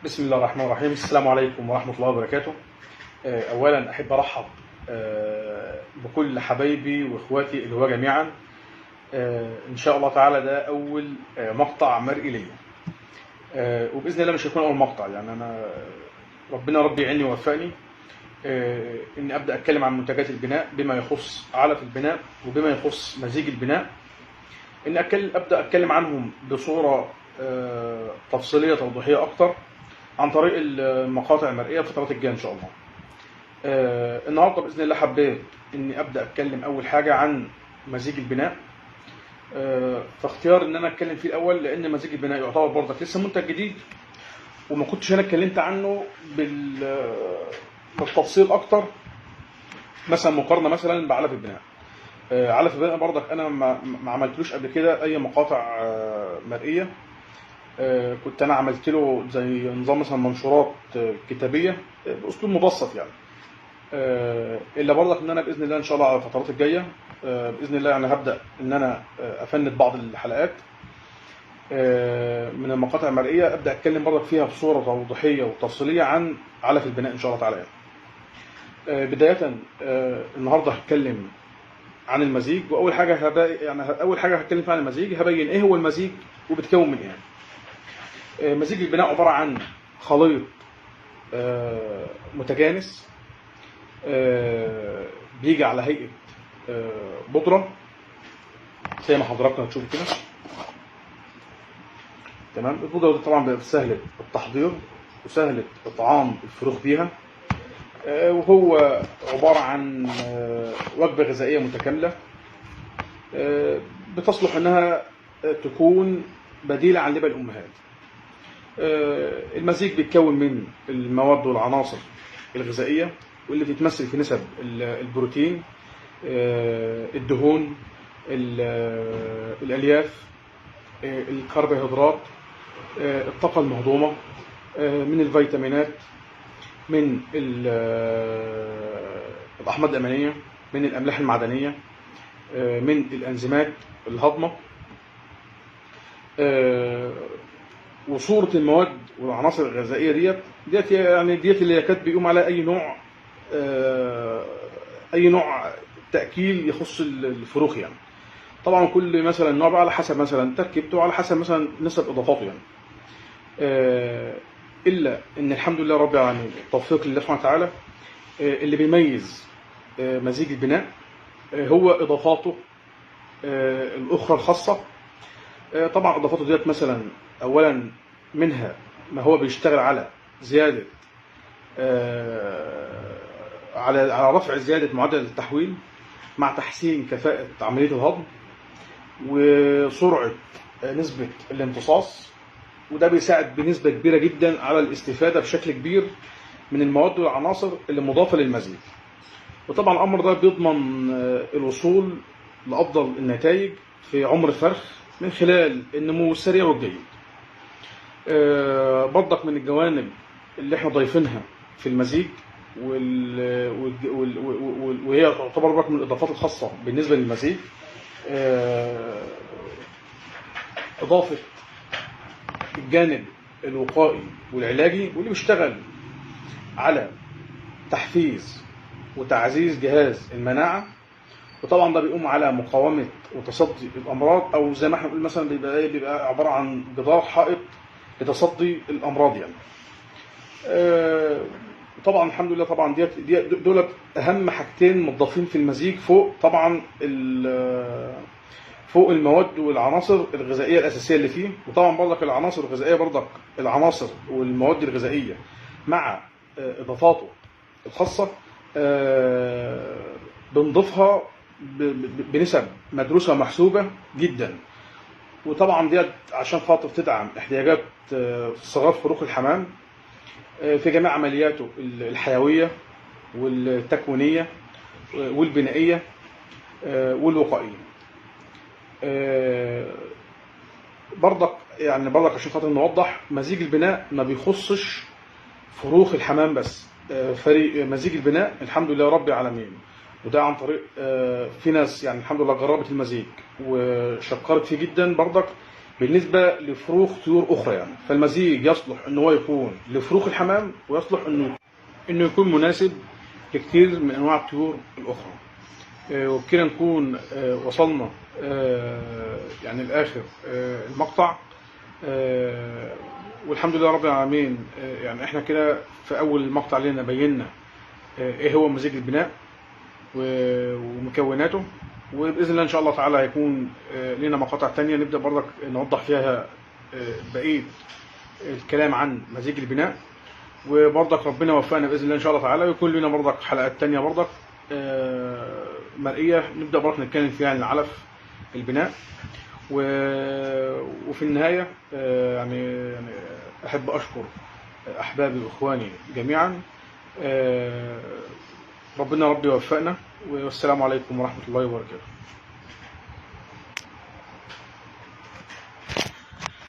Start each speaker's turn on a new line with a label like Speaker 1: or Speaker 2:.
Speaker 1: بسم الله الرحمن الرحيم. السلام عليكم ورحمة الله وبركاته. أولا أحب أرحب بكل حبايبي وإخواتي اللي هو جميعا. إن شاء الله تعالى ده أول مقطع مرئي ليا، وبإذن الله مش هيكون أول مقطع. يعني أنا ربنا ربي يعيني ويوفقني إني أبدأ أتكلم عن منتجات البناء بما يخص علف البناء وبما يخص مزيج البناء، إن أبدأ أتكلم عنهم بصورة تفصيلية توضيحية أكتر عن طريق المقاطع المرئية في الفترات الجاية إن شاء الله. النهارده بإذن الله حبيت إني أبدأ أتكلم أول حاجة عن مزيج البناء. فاختيار إن أنا أتكلم فيه الأول لأن مزيج البناء يعتبر برضك لسه منتج جديد، وما كنتش أنا اتكلمت عنه بالتفصيل أكتر، مثلا مقارنة مثلا بعلف البناء. علف البناء برضك أنا ما عملتلوش قبل كده أي مقاطع مرئية. كنت انا عملت له زي نظام مثلا منشورات كتابيه باسلوب مبسط يعني. الا برضك ان انا باذن الله ان شاء الله على الفترات الجايه باذن الله يعني هبدا ان انا افند بعض الحلقات من المقاطع المرئيه، ابدا اتكلم برضك فيها بصوره توضيحيه وتفصيليه عن علف البناء ان شاء الله تعالى. بدايه النهارده هتكلم عن المزيج، واول حاجه اول حاجه هتكلم فيها عن المزيج، هبين ايه هو المزيج وبتكون من ايه. مزيج البناء عبارة عن خليط متجانس بيجي على هيئة بودرة زي ما حضراتكم هتشوفوا كده. تمام. البودرة دي طبعا سهلة التحضير وسهلة إطعام الفروخ بيها، وهو عبارة عن وجبة غذائية متكاملة بتصلح انها تكون بديلة عن لبن الأمهات. المزيج بيتكون من المواد والعناصر الغذائية واللي بتتمثل في نسب البروتين، الدهون، الألياف، الكربوهيدرات، الطاقة المهضومة، من الفيتامينات، من الأحماض الأمينية، من الأملاح المعدنية، من الأنزيمات الهضمة. وصورة المواد والعناصر الغذائية ديت اللي كانت بيقوم على أي نوع تأكيل يخص الفروخ يعني. طبعا كل مثلا نوع بقى على حسب مثلا تركيبته وعلى حسب مثلا نسب إضافاته يعني. إلا إن الحمد لله رب العالمين التوفيق لله سبحانه وتعالى اللي بيميز مزيج البناء هو إضافاته الأخرى الخاصة. طبعا إضافاته ديت مثلا أولا منها ما هو بيشتغل على زيادة على رفع زيادة معدل التحويل مع تحسين كفاءة عملية الهضم وسرعة نسبة الامتصاص، وده بيساعد بنسبة كبيرة جدا على الاستفادة بشكل كبير من المواد والعناصر اللي مضافة للمزيج. وطبعا الأمر ده بيضمن الوصول لأفضل النتائج في عمر الفرخ من خلال النمو السريع والجيد. برضك من الجوانب اللي احنا ضايفينها في المزيج وهي تعتبر برضك من الإضافات الخاصة بالنسبة للمزيج، إضافة الجانب الوقائي والعلاجي واللي بيشتغل على تحفيز وتعزيز جهاز المناعة. وطبعا ده بيقوم على مقاومة وتصدي الأمراض، أو زي ما احنا بنقول مثلا بيبقى عبارة عن جدار حائط لتصدي الأمراض يعني. طبعا الحمد لله طبعا دولت أهم حاجتين مضافين في المزيج فوق طبعا فوق المواد والعناصر الغذائية الأساسية اللي فيه. وطبعا برضك العناصر الغذائية برضك العناصر والمواد الغذائية مع إضافاته الخاصة بنضيفها بنسب مدروسة ومحسوبة جدا. وطبعا ديت عشان خاطر تدعم احتياجات صغار فروخ الحمام في جميع عملياته الحيوية والتكوينية والبنائية والوقائية. برضك عشان خاطر نوضح، مزيج البناء ما بيخصش فروخ الحمام بس. فريق مزيج البناء الحمد لله رب العالمين، وده عن طريق في ناس يعني الحمد لله جربت المزيج وشكرت فيه جدا، برضك بالنسبه لفروخ طيور اخرى يعني، فالمزيج يصلح ان هو يكون لفروخ الحمام، ويصلح انه يكون مناسب لكثير من انواع الطيور الاخرى. وبكده نكون وصلنا يعني لاخر المقطع. والحمد لله رب العالمين. يعني احنا كده في اول المقطع لنا بينا ايه هو مزيج البناء ومكوناته، وباذن الله ان شاء الله تعالى هيكون لنا مقاطع تانية نبدا برضك نوضح فيها بقيه الكلام عن مزيج البناء. وبرضك ربنا وفقنا باذن الله ان شاء الله تعالى، ويكون لنا برضك حلقات تانية برضك مرئيه نبدا برضك نتكلم فيها عن علف البناء. وفي النهايه يعني احب اشكر احبابي واخواني جميعا. ربنا ربي يوفقنا، والسلام عليكم ورحمه الله وبركاته.